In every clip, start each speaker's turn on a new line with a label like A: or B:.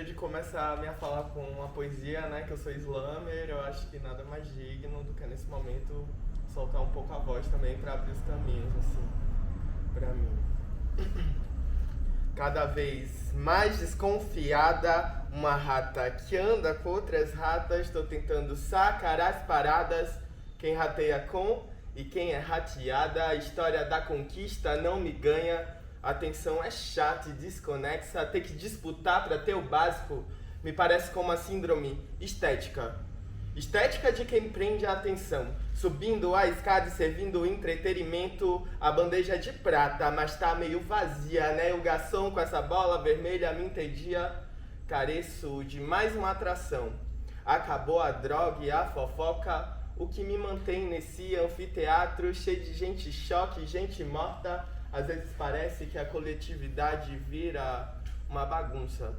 A: gostaria de começar a minha fala com uma poesia, né? Que eu sou slammer, eu acho que nada mais digno do que nesse momento soltar um pouco a voz também para abrir os caminhos, assim, para mim. Cada vez mais desconfiada, uma rata que anda com outras ratas, tô tentando sacar as paradas, quem rateia com e quem é rateada, a história da conquista não me ganha. A tensão é chata e desconexa, ter que disputar pra ter o básico me parece como uma síndrome estética. Estética de quem prende a atenção, subindo a escada e servindo o entretenimento, a bandeja de prata, mas tá meio vazia, né? O garçom com essa bola vermelha me entedia, careço de mais uma atração. Acabou a droga e a fofoca, o que me mantém nesse anfiteatro cheio de gente choque, gente morta. Às vezes parece que a coletividade vira uma bagunça.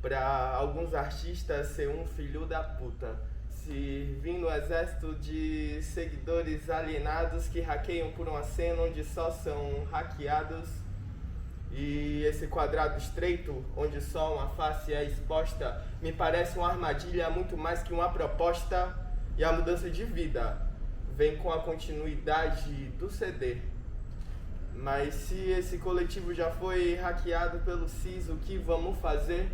A: Pra alguns artistas ser um filho da puta. Servindo um exército de seguidores alienados que hackeiam por uma cena onde só são hackeados. E esse quadrado estreito, onde só uma face é exposta, me parece uma armadilha muito mais que uma proposta. E a mudança de vida vem com a continuidade do CD. Mas se esse coletivo já foi hackeado pelo CIS, o que vamos fazer?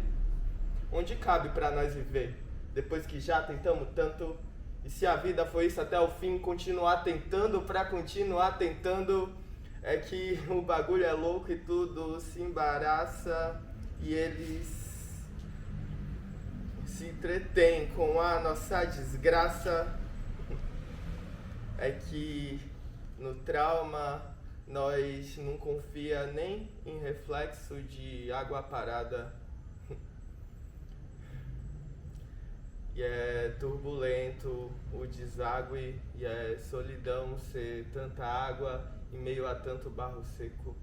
A: Onde cabe pra nós viver? Depois que já tentamos tanto, e se a vida foi isso até o fim, continuar tentando pra continuar tentando, é que o bagulho é louco e tudo se embaraça e eles se entretêm com a nossa desgraça. É que no trauma nós não confia nem em reflexo de água parada. E é turbulento o deságue e é solidão ser tanta água em meio a tanto barro seco.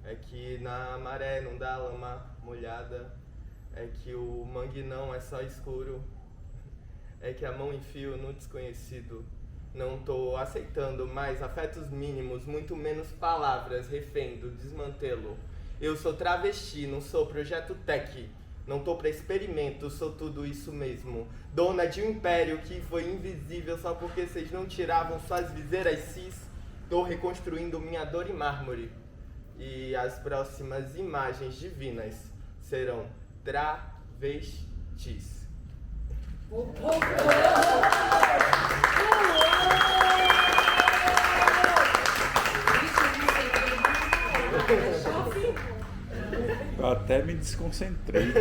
A: É que na maré não dá lama molhada. É que o mangue não é só escuro. É que a mão em fio no desconhecido. Não tô aceitando mais afetos mínimos, muito menos palavras, refém do desmantelo. Eu sou travesti, não sou projeto tech. Não tô pra experimento, sou tudo isso mesmo. Dona de um império que foi invisível só porque vocês não tiravam suas viseiras cis. Tô reconstruindo minha dor em mármore. E as próximas imagens divinas serão travestis.
B: Eu até me desconcentrei.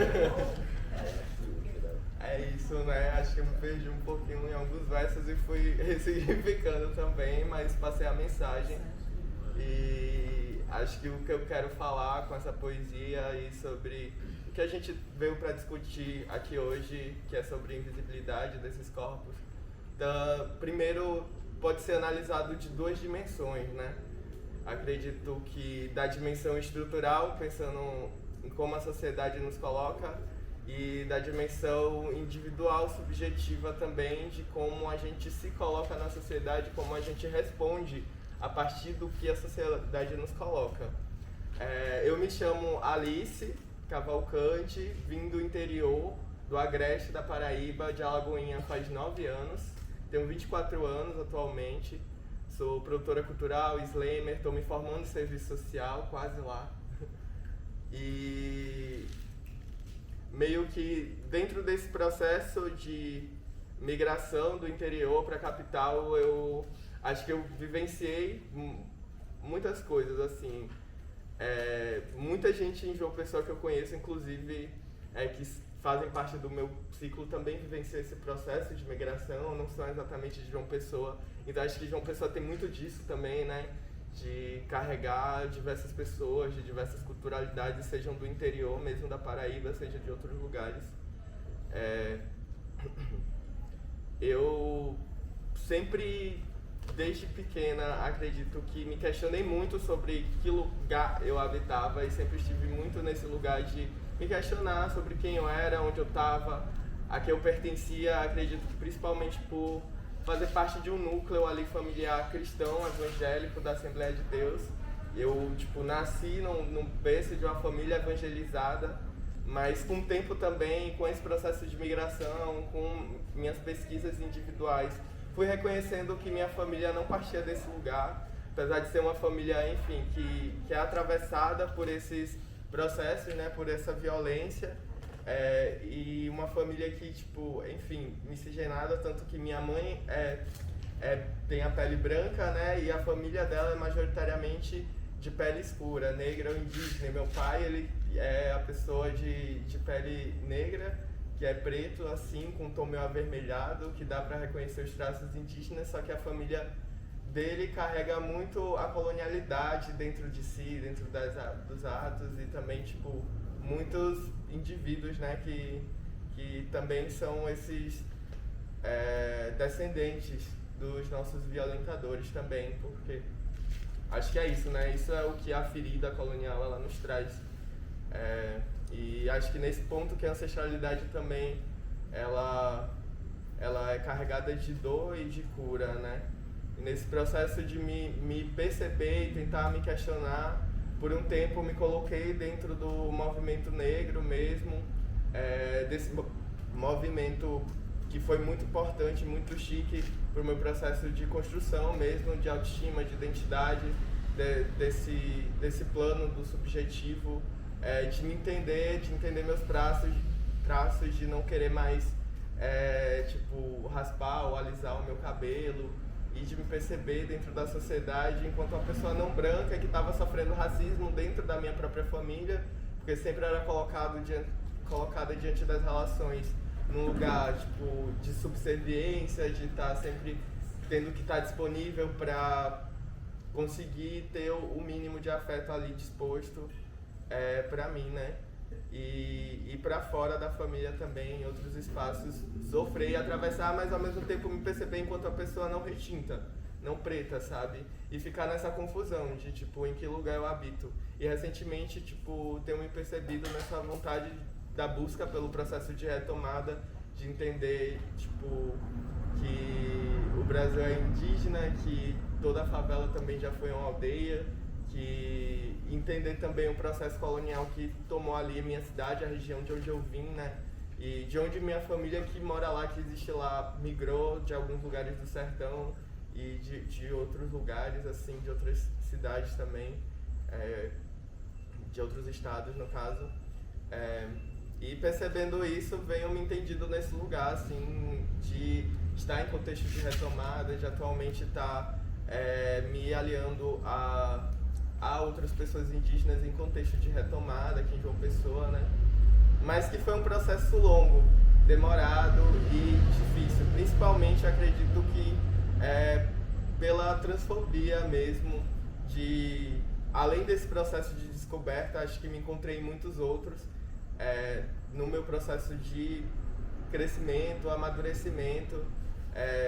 A: É isso, né? Acho que eu me perdi um pouquinho em alguns versos e fui ressignificando também, mas passei a mensagem. E acho que o que eu quero falar com essa poesia e sobre o que a gente veio para discutir aqui hoje, que é sobre a invisibilidade desses corpos, então, primeiro pode ser analisado de duas dimensões, né? Acredito que da dimensão estrutural, pensando em como a sociedade nos coloca, e da dimensão individual, subjetiva também, de como a gente se coloca na sociedade, como a gente responde a partir do que a sociedade nos coloca. Eu me chamo Alice Cavalcante, vim do interior, do Agreste, da Paraíba, de Alagoinha faz 9 anos, tenho 24 anos atualmente, sou produtora cultural, slammer, estou me formando em serviço social, quase lá. E meio que dentro desse processo de migração do interior para a capital, eu acho que eu vivenciei muitas coisas, assim. Muita gente em João Pessoa que eu conheço, inclusive, que fazem parte do meu ciclo, também vivenciou esse processo de migração, não são exatamente de João Pessoa. Então acho que João Pessoa tem muito disso também, né? De carregar diversas pessoas, de diversas culturalidades, sejam do interior mesmo da Paraíba, seja de outros lugares. Eu sempre, desde pequena, acredito que me questionei muito sobre que lugar eu habitava e sempre estive muito nesse lugar de me questionar sobre quem eu era, onde eu estava, a que eu pertencia. Acredito que principalmente por fazer parte de um núcleo ali familiar cristão, evangélico, da Assembleia de Deus. Eu, nasci num berço de uma família evangelizada Mas com o tempo também, com esse processo de migração, com minhas pesquisas individuais, fui reconhecendo que minha família não partia desse lugar, apesar de ser uma família, enfim, que é atravessada por esses processos, né, por essa violência, e uma família que, tipo, enfim, miscigenada, tanto que minha mãe tem a pele branca, né, e a família dela é majoritariamente de pele escura, negra ou indígena. E meu pai, ele é a pessoa de pele negra, que é preto, assim, com um tom meio avermelhado, que dá para reconhecer os traços indígenas, só que a família dele carrega muito a colonialidade dentro de si, dentro dos atos, e também, tipo, muitos indivíduos, né, que também são esses descendentes dos nossos violentadores também, porque acho que é isso, né, isso é o que a ferida colonial ela nos traz. E acho que nesse ponto que a ancestralidade também, ela é carregada de dor e de cura, né? E nesse processo de me perceber e tentar me questionar, por um tempo me coloquei dentro do movimento negro mesmo, desse movimento que foi muito importante, muito chique para o meu processo de construção mesmo, de autoestima, de identidade, desse plano do subjetivo, de me entender, de entender meus traços, de não querer mais tipo, raspar ou alisar o meu cabelo, e de me perceber dentro da sociedade enquanto uma pessoa não branca que estava sofrendo racismo dentro da minha própria família, porque sempre era colocada diante das relações num lugar tipo, de subserviência, de estar sempre tendo que estar disponível para conseguir ter o mínimo de afeto ali disposto para mim, né? E para fora da família também, em outros espaços, sofrer e atravessar, mas ao mesmo tempo me perceber enquanto a pessoa não retinta, não preta, sabe? E ficar nessa confusão de, tipo, em que lugar eu habito. E recentemente, tipo, tenho me percebido nessa vontade da busca pelo processo de retomada, de entender, tipo, que o Brasil é indígena, que toda a favela também já foi uma aldeia, que entender também o processo colonial que tomou ali a minha cidade, a região de onde eu vim, né? E de onde minha família que mora lá, que existe lá, migrou de alguns lugares do sertão e de outros lugares, assim, de outras cidades também, de outros estados, no caso. E percebendo isso, venho me entendido nesse lugar, assim, de estar em contexto de retomada, de atualmente estar me aliando a outras pessoas indígenas em contexto de retomada aqui em João Pessoa, né? Mas que foi um processo longo, demorado e difícil. Principalmente, acredito que pela transfobia mesmo, além desse processo de descoberta, acho que me encontrei em muitos outros, no meu processo de crescimento, amadurecimento.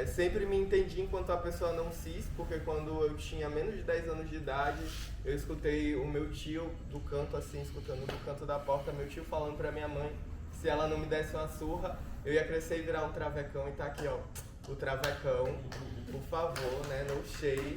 A: Sempre me entendi enquanto a pessoa não cis, porque quando eu tinha menos de 10 anos de idade, eu escutei o meu tio do canto, assim, escutando do canto da porta, meu tio falando pra minha mãe que se ela não me desse uma surra, eu ia crescer e virar um travecão, e tá aqui, ó, o travecão, por favor, né, no shade.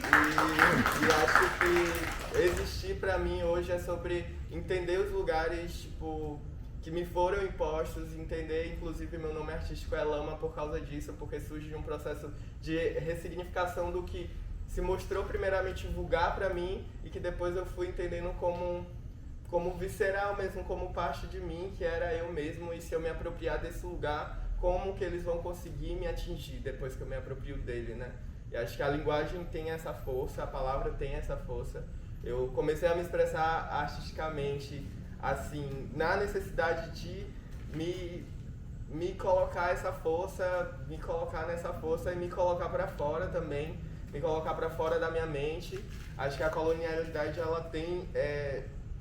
A: E acho que existir pra mim hoje é sobre entender os lugares, tipo, que me foram impostos, entender, inclusive meu nome artístico é Lama por causa disso, porque surge de um processo de ressignificação do que se mostrou primeiramente vulgar pra mim e que depois eu fui entendendo como visceral mesmo, como parte de mim, que era eu mesmo, e se eu me apropriar desse lugar, como que eles vão conseguir me atingir depois que eu me aproprio dele, né? E acho que a linguagem tem essa força, a palavra tem essa força. Eu comecei a me expressar artisticamente, assim, na necessidade de me colocar essa força, me colocar nessa força e me colocar para fora também, me colocar para fora da minha mente. Acho que a colonialidade, ela tem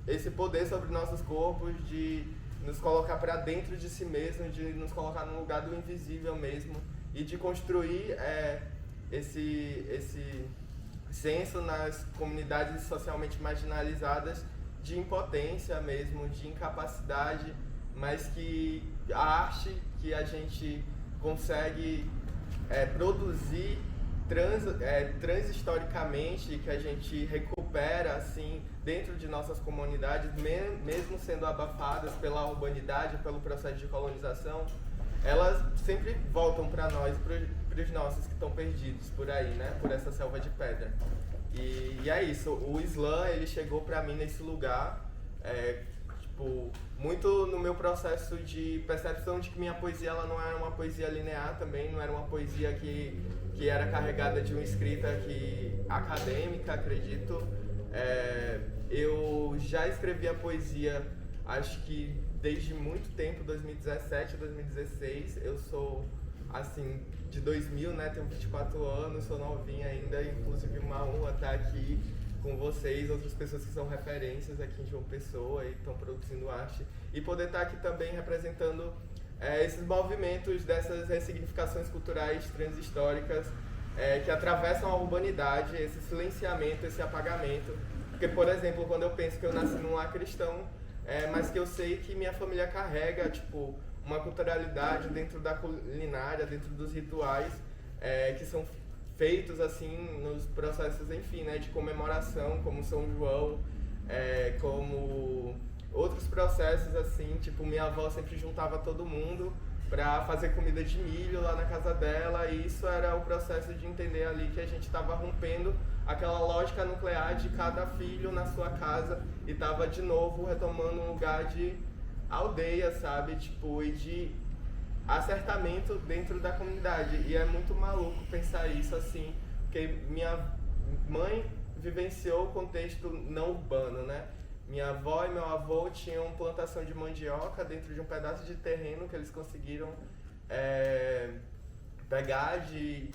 A: esse poder sobre nossos corpos de nos colocar para dentro de si mesmo, de nos colocar no lugar do invisível mesmo, e de construir esse senso nas comunidades socialmente marginalizadas de impotência mesmo, de incapacidade, mas que a arte que a gente consegue produzir transhistoricamente, que a gente recupera opera assim dentro de nossas comunidades, mesmo sendo abafadas pela urbanidade, pelo processo de colonização, elas sempre voltam para nós, para os nossos que estão perdidos por aí, né? Por essa selva de pedra. E é isso, o slam, ele chegou para mim nesse lugar, tipo, muito no meu processo de percepção de que minha poesia ela não era uma poesia linear também, não era uma poesia que era carregada de uma escrita acadêmica, acredito. Eu já escrevia poesia, acho que desde muito tempo, 2017, 2016. Eu sou, assim, de 2000, né? Tenho 24 anos, sou novinha ainda, inclusive uma honra estar aqui com vocês, outras pessoas que são referências aqui em João Pessoa e estão produzindo arte. E poder estar aqui também representando esses movimentos dessas ressignificações culturais transhistóricas que atravessam a urbanidade, esse silenciamento, esse apagamento. Porque, por exemplo, quando eu penso que eu nasci num lar cristão, mas que eu sei que minha família carrega, tipo, uma culturalidade dentro da culinária, dentro dos rituais, que são feitos, assim, nos processos, enfim, né, de comemoração, como São João, como outros processos, assim, tipo, minha avó sempre juntava todo mundo para fazer comida de milho lá na casa dela, e isso era o processo de entender ali que a gente estava rompendo aquela lógica nuclear de cada filho na sua casa e estava de novo retomando um lugar de aldeia, sabe, tipo, e de acertamento dentro da comunidade. E é muito maluco pensar isso assim, porque minha mãe vivenciou o contexto não urbano, né? Minha avó e meu avô tinham plantação de mandioca dentro de um pedaço de terreno que eles conseguiram pegar de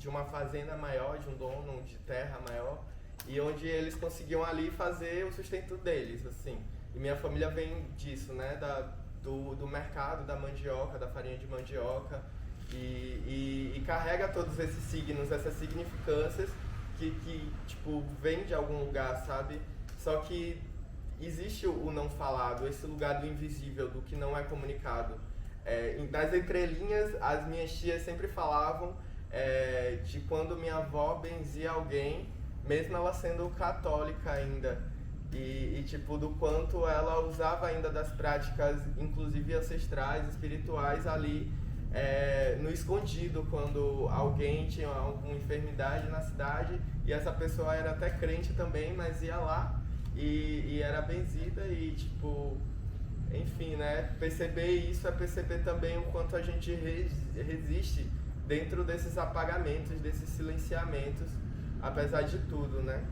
A: uma fazenda maior, de um dono de terra maior, e onde eles conseguiam ali fazer o sustento deles, assim. E minha família vem disso, né? Do mercado da mandioca, da farinha de mandioca, e carrega todos esses signos, essas significâncias que tipo, vem de algum lugar, sabe? Só que existe o não falado, esse lugar do invisível, do que não é comunicado. Das entrelinhas, as minhas tias sempre falavam de quando minha avó benzia alguém, mesmo ela sendo católica ainda, e tipo, do quanto ela usava ainda das práticas, inclusive ancestrais, espirituais ali, no escondido, quando alguém tinha alguma enfermidade na cidade, e essa pessoa era até crente também, mas ia lá e era benzida e tipo, enfim, né, perceber isso é perceber também o quanto a gente resiste dentro desses apagamentos, desses silenciamentos, apesar de tudo, né.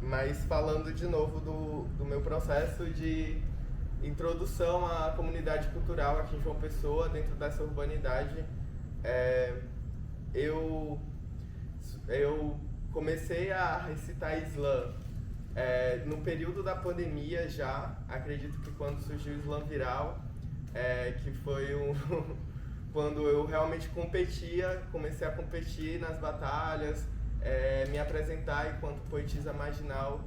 A: Mas falando de novo do meu processo de introdução à comunidade cultural aqui em João Pessoa, dentro dessa urbanidade, eu comecei a recitar slam no período da pandemia já, acredito que quando surgiu o slam viral, que foi quando eu realmente competia, comecei a competir nas batalhas, me apresentar enquanto poetisa marginal,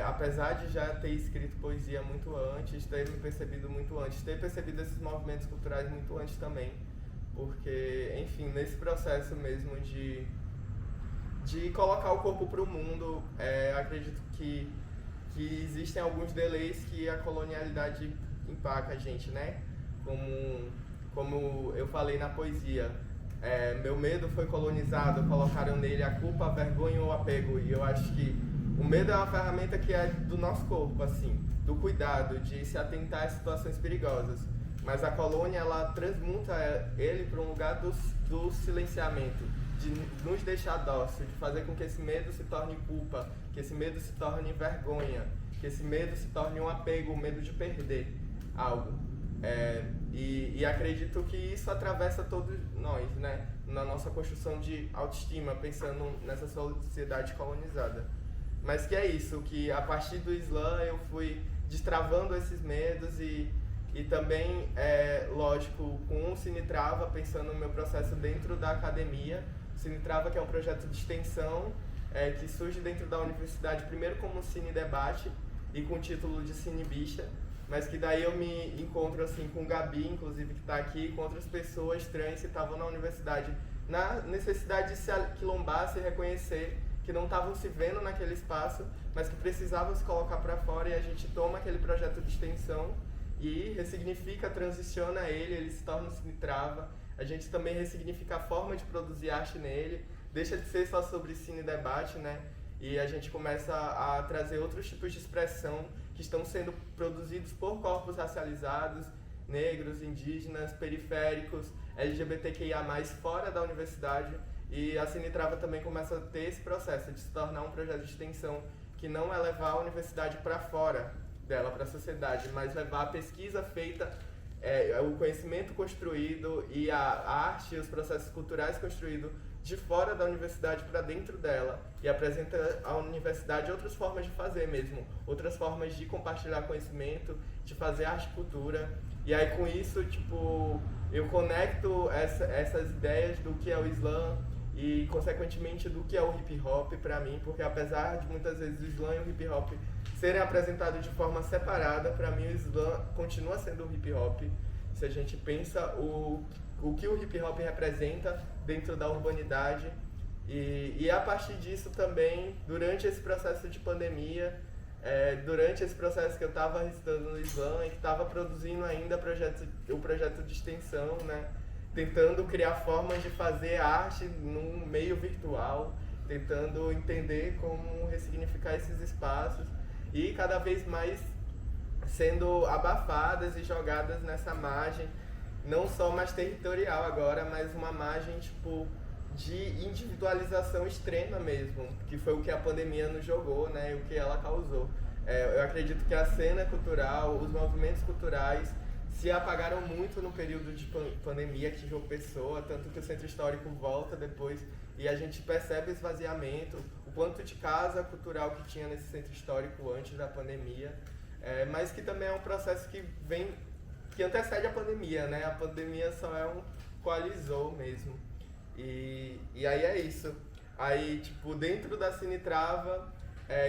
A: apesar de já ter escrito poesia muito antes, ter me percebido muito antes, ter percebido esses movimentos culturais muito antes também, porque, enfim, nesse processo mesmo de colocar o corpo para o mundo, acredito que existem alguns delays que a colonialidade empaca a gente, né? Como eu falei na poesia, meu medo foi colonizado, colocaram nele a culpa, a vergonha ou o apego, e eu acho que o medo é uma ferramenta que é do nosso corpo, assim, do cuidado, de se atentar a situações perigosas, mas a colônia, ela transmuta ele para um lugar do silenciamento, de nos deixar dócil, de fazer com que esse medo se torne culpa, que esse medo se torne vergonha, que esse medo se torne um apego, o medo de perder algo. E acredito que isso atravessa todos nós, né? Na nossa construção de autoestima, pensando nessa sociedade colonizada. Mas que é isso, que a partir do slam eu fui destravando esses medos e também, lógico, com o Cine Trava, pensando no meu processo dentro da academia. O Cine Trava, que é um projeto de extensão que surge dentro da universidade, primeiro como Cine Debate e com o título de Cine Bicha, mas que daí eu me encontro assim com o Gabi, inclusive, que está aqui, com outras pessoas trans que estavam na universidade, na necessidade de se aquilombar, se reconhecer que não estavam se vendo naquele espaço, mas que precisavam se colocar para fora, e a gente toma aquele projeto de extensão e ressignifica, transiciona ele se torna um Cine Trava. A gente também ressignifica a forma de produzir arte nele, deixa de ser só sobre cine debate, né? E a gente começa a trazer outros tipos de expressão que estão sendo produzidos por corpos racializados, negros, indígenas, periféricos, LGBTQIA+, fora da universidade. E a Cine Trava também começa a ter esse processo de se tornar um projeto de extensão que não é levar a universidade para fora dela, para a sociedade, mas levar a pesquisa feita, o conhecimento construído e a arte e os processos culturais construídos de fora da universidade para dentro dela, e apresenta à universidade outras formas de fazer mesmo, outras formas de compartilhar conhecimento, de fazer arte e cultura. E aí com isso, tipo, eu conecto essas ideias do que é o Islã e, consequentemente, do que é o hip hop para mim, porque apesar de muitas vezes o Islã e o hip hop serem apresentados de forma separada, para mim o Islã continua sendo o hip hop. Se a gente pensa o que o hip hop representa dentro da urbanidade, e a partir disso também, durante esse processo de pandemia, durante esse processo que eu estava estudando no Islã e que estava produzindo ainda o projeto de extensão, né, tentando criar formas de fazer arte num meio virtual, tentando entender como ressignificar esses espaços, e cada vez mais sendo abafadas e jogadas nessa margem, não só mais territorial agora, mas uma margem tipo de individualização extrema mesmo, que foi o que a pandemia nos jogou, né, e o que ela causou. Eu acredito que a cena cultural, os movimentos culturais se apagaram muito no período de pandemia que João Pessoa, tanto que o Centro Histórico volta depois e a gente percebe esvaziamento, o quanto de casa cultural que tinha nesse Centro Histórico antes da pandemia, mas que também é um processo que antecede a pandemia, né? A pandemia só coalizou mesmo. E aí é isso. Aí, tipo, dentro da Cine Trava,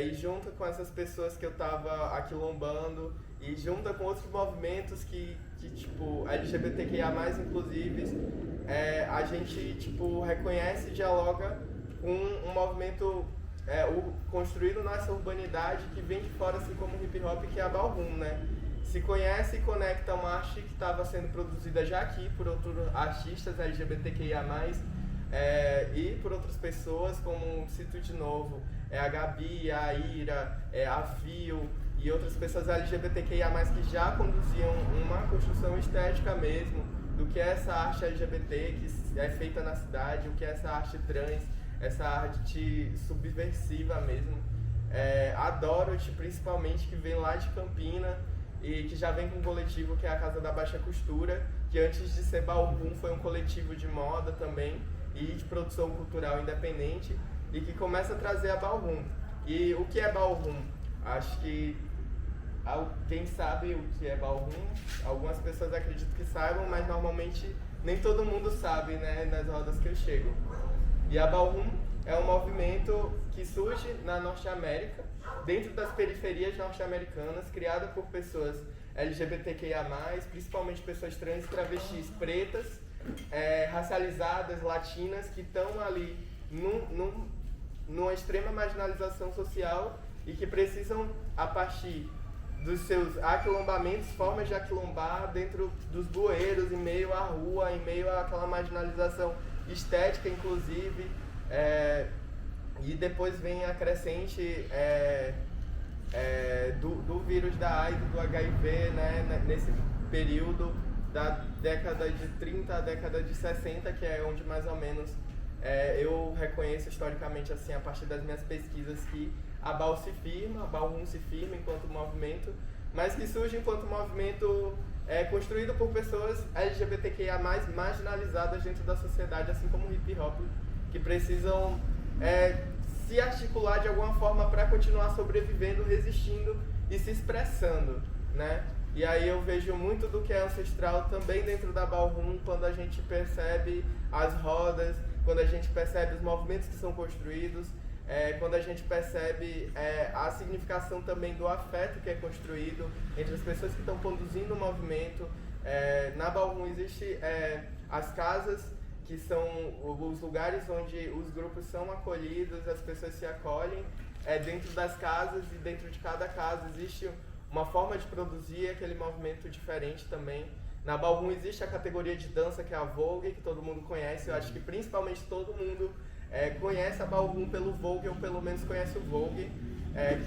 A: e junto com essas pessoas que eu tava aquilombando, e junto com outros movimentos que tipo, LGBTQIA+, inclusive, a gente, tipo, reconhece e dialoga com um movimento construído nessa urbanidade que vem de fora, assim como o hip hop, que é a Ballroom, né? Se conhece e conecta uma arte que estava sendo produzida já aqui por outros artistas LGBTQIA+, e por outras pessoas, como cito de novo, a Gabi, a Ira, a Fio e outras pessoas LGBTQIA+, que já conduziam uma construção estética mesmo do que é essa arte LGBT que é feita na cidade, o que é essa arte trans, essa arte subversiva mesmo. A Dorothy, principalmente, que vem lá de Campina e que já vem com um coletivo que é a Casa da Baixa Costura, que antes de ser Ballroom foi um coletivo de moda também e de produção cultural independente, e que começa a trazer a Ballroom. E o que é Ballroom? Acho que quem sabe o que é Ballroom, algumas pessoas acreditam que saibam, mas normalmente nem todo mundo sabe, né, nas rodas que eu chego. E a Ballroom é um movimento que surge na Norte América, dentro das periferias norte-americanas, criada por pessoas LGBTQIA+, principalmente pessoas trans e travestis pretas, racializadas, latinas, que estão ali numa extrema marginalização social e que precisam, a partir dos seus aquilombamentos, formas de aquilombar dentro dos bueiros, em meio à rua, em meio àquela marginalização estética, inclusive, e depois vem a crescente do vírus da AIDS, do HIV, né, nesse período da década de 30 à década de 60, que é onde mais ou menos eu reconheço historicamente, assim, a partir das minhas pesquisas, que a Ballroom se firma enquanto movimento, mas que surge enquanto movimento construído por pessoas LGBTQIA+, marginalizadas dentro da sociedade, assim como o hip hop, que precisam se articular de alguma forma para continuar sobrevivendo, resistindo e se expressando, né? E aí eu vejo muito do que é ancestral também dentro da Ballroom, quando a gente percebe as rodas, quando a gente percebe os movimentos que são construídos, quando a gente percebe a significação também do afeto que é construído entre as pessoas que estão conduzindo o movimento. Na Ballroom existe as casas que são os lugares onde os grupos são acolhidos, as pessoas se acolhem, dentro das casas, e dentro de cada casa existe uma forma de produzir aquele movimento diferente também. Na Ballroom existe a categoria de dança, que é a Vogue, que todo mundo conhece. Eu acho que principalmente todo mundo conhece a Ballroom pelo Vogue, ou pelo menos conhece o Vogue,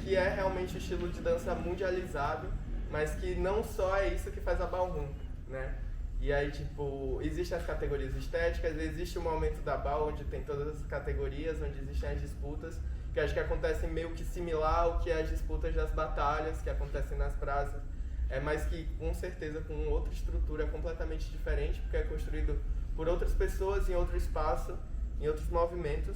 A: que é realmente um estilo de dança mundializado, mas que não só é isso que faz a Ballroom, né? E aí, tipo, existem as categorias estéticas, existe o momento da Ball, onde tem todas as categorias, onde existem as disputas, que acho que acontecem meio que similar ao que é as disputas das batalhas, que acontecem nas praças, mas que com certeza com outra estrutura completamente diferente, porque é construído por outras pessoas em outro espaço, em outros movimentos,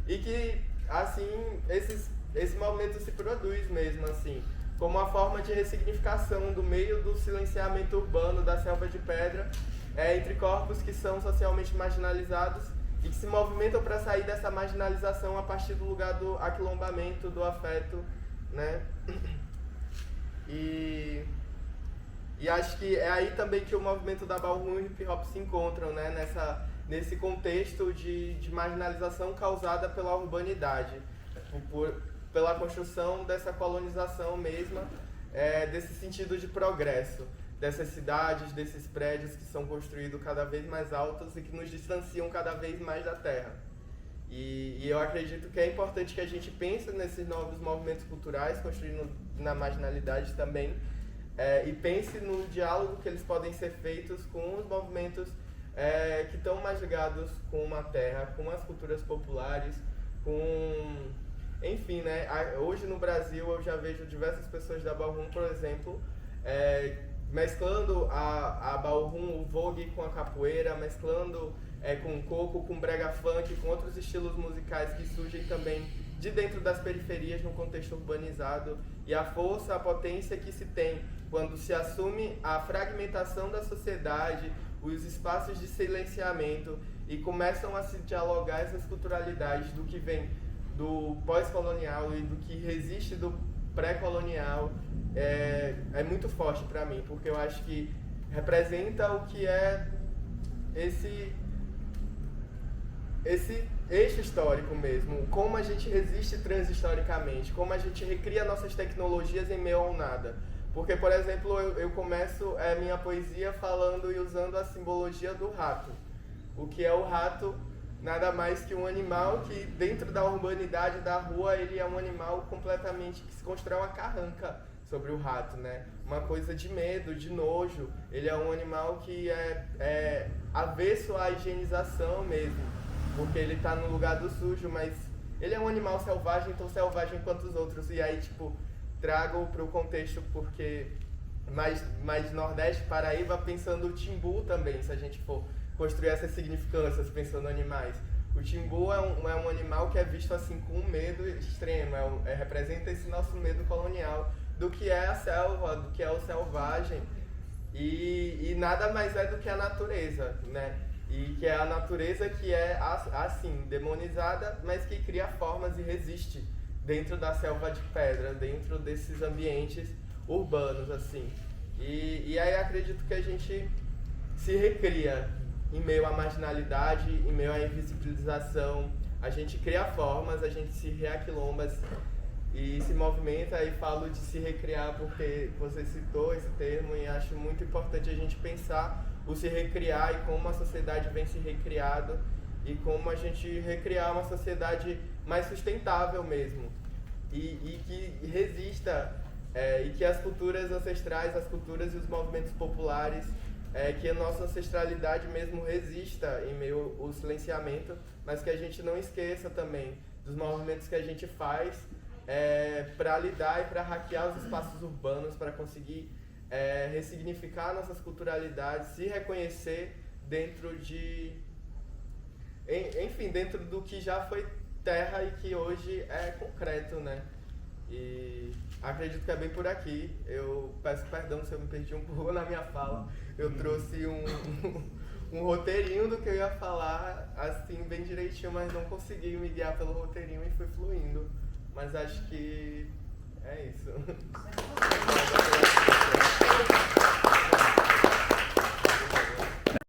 A: e que, assim, esse movimento se produz mesmo, assim, como uma forma de ressignificação do meio do silenciamento urbano, da selva de pedra, entre corpos que são socialmente marginalizados e que se movimentam para sair dessa marginalização a partir do lugar do aquilombamento, do afeto, né? E acho que é aí também que o movimento da Ballroom e o hip hop se encontram, né? Nesse contexto de marginalização causada pela urbanidade, pela construção dessa colonização mesma, desse sentido de progresso, dessas cidades, desses prédios que são construídos cada vez mais altos e que nos distanciam cada vez mais da terra. E eu acredito que é importante que a gente pense nesses novos movimentos culturais, construindo na marginalidade também, e pense no diálogo que eles podem ser feitos com os movimentos que estão mais ligados com a terra, com as culturas populares, enfim, né? Hoje no Brasil eu já vejo diversas pessoas da Ballroom, por exemplo, mesclando a Ballroom, o Vogue com a capoeira, mesclando com o coco, com brega funk, com outros estilos musicais que surgem também de dentro das periferias no contexto urbanizado, e a força, a potência que se tem quando se assume a fragmentação da sociedade, os espaços de silenciamento, e começam a se dialogar essas culturalidades do que vem do pós-colonial e do que resiste do pré-colonial, é muito forte para mim, porque eu acho que representa o que é esse eixo histórico mesmo, como a gente resiste transhistoricamente, como a gente recria nossas tecnologias em meio ao nada. Porque, por exemplo, eu começo minha poesia falando e usando a simbologia do rato. O que é o rato? Nada mais que um animal que, dentro da urbanidade da rua, ele é um animal completamente que se constrói uma carranca sobre o rato, né? Uma coisa de medo, de nojo. Ele é um animal que é avesso à higienização mesmo, porque ele tá no lugar do sujo, mas ele é um animal selvagem, tão selvagem quanto os outros. E aí, tipo, trago pro contexto porque mais Nordeste, Paraíba, pensando o Timbu também, se a gente for construir essas significâncias pensando em animais. O Timbu é um animal que é visto assim com um medo extremo, representa esse nosso medo colonial do que é a selva, do que é o selvagem, e nada mais é do que a natureza, né? E que é a natureza que é assim, demonizada, mas que cria formas e resiste dentro da selva de pedra, dentro desses ambientes urbanos, assim. E aí acredito que a gente se recria em meio à marginalidade, em meio à invisibilização, a gente cria formas, a gente se reaquilomba e se movimenta, e falo de se recriar porque você citou esse termo, e acho muito importante a gente pensar o se recriar e como a sociedade vem se recriando e como a gente recriar uma sociedade mais sustentável mesmo, e que resista, e que as culturas ancestrais, as culturas e os movimentos populares, que a nossa ancestralidade mesmo resista em meio ao silenciamento, mas que a gente não esqueça também dos movimentos que a gente faz para lidar e para hackear os espaços urbanos, para conseguir ressignificar nossas culturalidades, se reconhecer dentro dentro do que já foi terra e que hoje é concreto, né? E acredito que é bem por aqui. Eu peço perdão se eu me perdi um pouco na minha fala. Eu trouxe um roteirinho do que eu ia falar, assim, bem direitinho, mas não consegui me guiar pelo roteirinho e fui fluindo. Mas acho que é isso.